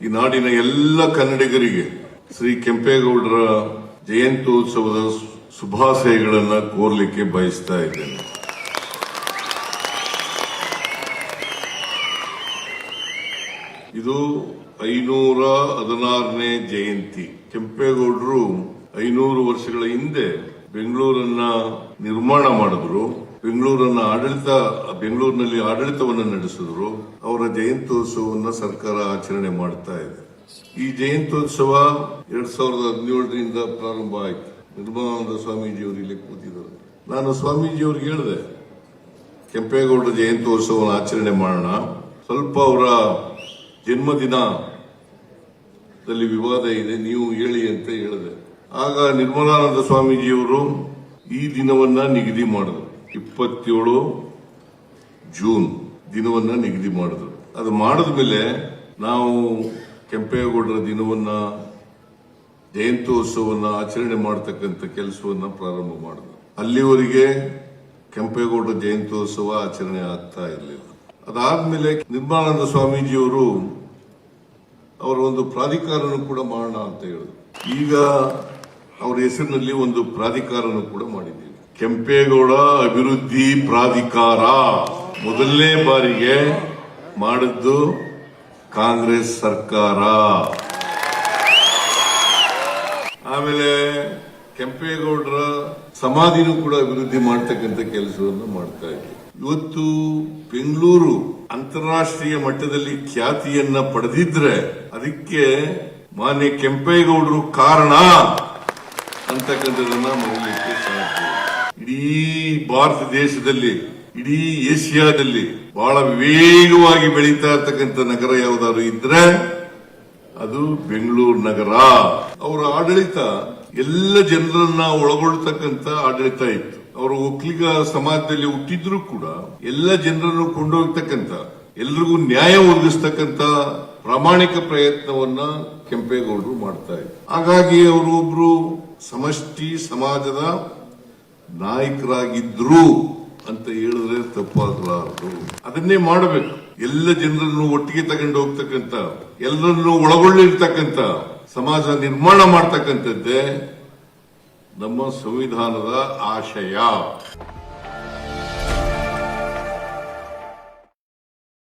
ಈ ನಾಡಿನ ಎಲ್ಲ ಕನ್ನಡಿಗರಿಗೆ ಶ್ರೀ ಕೆಂಪೇಗೌಡರ ಜಯಂತ್ಯೋತ್ಸವದ ಶುಭಾಶಯಗಳನ್ನು ಕೋರ್ಲಿಕ್ಕೆ ಬಯಸ್ತಾ ಇದ್ದೇನೆ. ಇದು 516ನೇ ಜಯಂತಿ. ಕೆಂಪೇಗೌಡರು 500 ವರ್ಷಗಳ ಹಿಂದೆ ಬೆಂಗಳೂರನ್ನ ನಿರ್ಮಾಣ ಮಾಡಿದ್ರು. ಬೆಂಗಳೂರಿನಲ್ಲಿ ಆಡಳಿತವನ್ನು ನಡೆಸಿದ್ರು. ಅವರ ಜಯಂತ್ಯೋತ್ಸವವನ್ನು ಸರ್ಕಾರ ಆಚರಣೆ ಮಾಡ್ತಾ ಇದೆ. ಈ ಜಯಂತ್ಯೋತ್ಸವ 2017ರಿಂದ ಪ್ರಾರಂಭ ಆಯಿತು. ನಿರ್ಮಲಾನಂದ ಸ್ವಾಮೀಜಿಯವರು ಇಲ್ಲಿ ಕೂತಿದ್ದಾರೆ. ನಾನು ಸ್ವಾಮೀಜಿಯವ್ರಿಗೆ ಹೇಳಿದೆ, ಕೆಂಪೇಗೌಡರ ಜಯಂತ್ಯೋತ್ಸವವನ್ನು ಆಚರಣೆ ಮಾಡೋಣ, ಸ್ವಲ್ಪ ಅವರ ಜನ್ಮದಿನದಲ್ಲಿ ವಿವಾದ ಇದೆ, ನೀವು ಹೇಳಿ ಅಂತ ಹೇಳಿದೆ. ಆಗ ನಿರ್ಮಲಾನಂದ ಸ್ವಾಮೀಜಿಯವರು ಈ ದಿನವನ್ನ ನಿಗದಿ ಮಾಡಿದ್ರು. 27 ಜೂನ್ ದಿನವನ್ನ ನಿಗದಿ ಮಾಡಿದ್ರು. ಅದು ಮಾಡಿದ ಮೇಲೆ ನಾವು ಕೆಂಪೇಗೌಡರ ದಿನವನ್ನ ಜಯಂತ್ಯೋತ್ಸವನ್ನ ಆಚರಣೆ ಮಾಡತಕ್ಕಂಥ ಕೆಲಸವನ್ನ ಪ್ರಾರಂಭ ಮಾಡಿದ್ರು. ಅಲ್ಲಿವರೆಗೆ ಕೆಂಪೇಗೌಡರ ಜಯಂತ್ಯೋತ್ಸವ ಆಚರಣೆ ಆಗ್ತಾ ಇರಲಿಲ್ಲ. ಅದಾದ್ಮೇಲೆ ನಿರ್ಮಲಾನಂದ ಸ್ವಾಮೀಜಿಯವರು ಅವರ ಒಂದು ಪ್ರಾಧಿಕಾರನು ಕೂಡ ಮಾಡೋಣ ಅಂತ ಹೇಳಿದ್ರು. ಈಗ ಅವರ ಹೆಸರಿನಲ್ಲಿ ಒಂದು ಪ್ರಾಧಿಕಾರನು ಕೂಡ ಮಾಡಿದ್ದೀವಿ, ಕೆಂಪೇಗೌಡ ಅಭಿವೃದ್ಧಿ ಪ್ರಾಧಿಕಾರ. ಮೊದಲನೇ ಬಾರಿಗೆ ಮಾಡಿದ್ದು ಕಾಂಗ್ರೆಸ್ ಸರ್ಕಾರ. ಆಮೇಲೆ ಕೆಂಪೇಗೌಡರ ಸಮಾಧಿನೂ ಕೂಡ ಅಭಿವೃದ್ಧಿ ಮಾಡತಕ್ಕಂಥ ಕೆಲಸವನ್ನು ಮಾಡ್ತಾ ಇದ್ದೀವಿ. ಇವತ್ತು ಬೆಂಗಳೂರು ಅಂತಾರಾಷ್ಟ್ರೀಯ ಮಟ್ಟದಲ್ಲಿ ಖ್ಯಾತಿಯನ್ನ ಪಡೆದಿದ್ರೆ ಅದಕ್ಕೆ ಮಾನ್ಯ ಕೆಂಪೇಗೌಡರು ಕಾರಣ ಅಂತಕ್ಕಂಥದನ್ನ ಮರೀಲಿಕ್ಕೆ ಸಾಧ್ಯ. ಇಡೀ ಭಾರತ ದೇಶದಲ್ಲಿ, ಇಡೀ ಏಷ್ಯಾದಲ್ಲಿ ಬಹಳ ವೇಗವಾಗಿ ಬೆಳೀತಾ ಇರ್ತಕ್ಕಂಥ ನಗರ ಯಾವ್ದಾದ್ರು ಇದ್ರೆ ಅದು ಬೆಂಗಳೂರು ನಗರ. ಅವರ ಆಡಳಿತ ಎಲ್ಲ ಜನರನ್ನ ಒಳಗೊಳ್ತಕ್ಕಂಥ ಆಡಳಿತ ಇತ್ತು. ಅವರು ಒಕ್ಕಲಿಗ ಸಮಾಜದಲ್ಲಿ ಹುಟ್ಟಿದ್ರು ಕೂಡ ಎಲ್ಲ ಜನರನ್ನು ಕೊಂಡೋಗ್ತಕ್ಕಂಥ, ಎಲ್ರಿಗೂ ನ್ಯಾಯ ಒದಗಿಸ್ತಕ್ಕಂಥ ಪ್ರಾಮಾಣಿಕ ಪ್ರಯತ್ನವನ್ನ ಕೆಂಪೇಗೌಡರು ಮಾಡ್ತಾ ಇದ್ರು. ಹಾಗಾಗಿ ಅವರು ಒಬ್ರು ಸಮಷ್ಟಿ ಸಮಾಜದ ನಾಯಕರಾಗಿದ್ರು ಅಂತ ಹೇಳಿದ್ರೆ ತಪ್ಪಾಗಲಾರದು. ಅದನ್ನೇ ಮಾಡಬೇಕು. ಎಲ್ಲ ಜನರನ್ನು ಒಟ್ಟಿಗೆ ತಗೊಂಡು ಹೋಗ್ತಕ್ಕಂಥ, ಎಲ್ಲರನ್ನು ಒಳಗೊಳ್ಳಿರ್ತಕ್ಕಂಥ ಸಮಾಜ ನಿರ್ಮಾಣ ಮಾಡ್ತಕ್ಕಂಥದ್ದೇ ನಮ್ಮ ಸಂವಿಧಾನದ ಆಶಯ.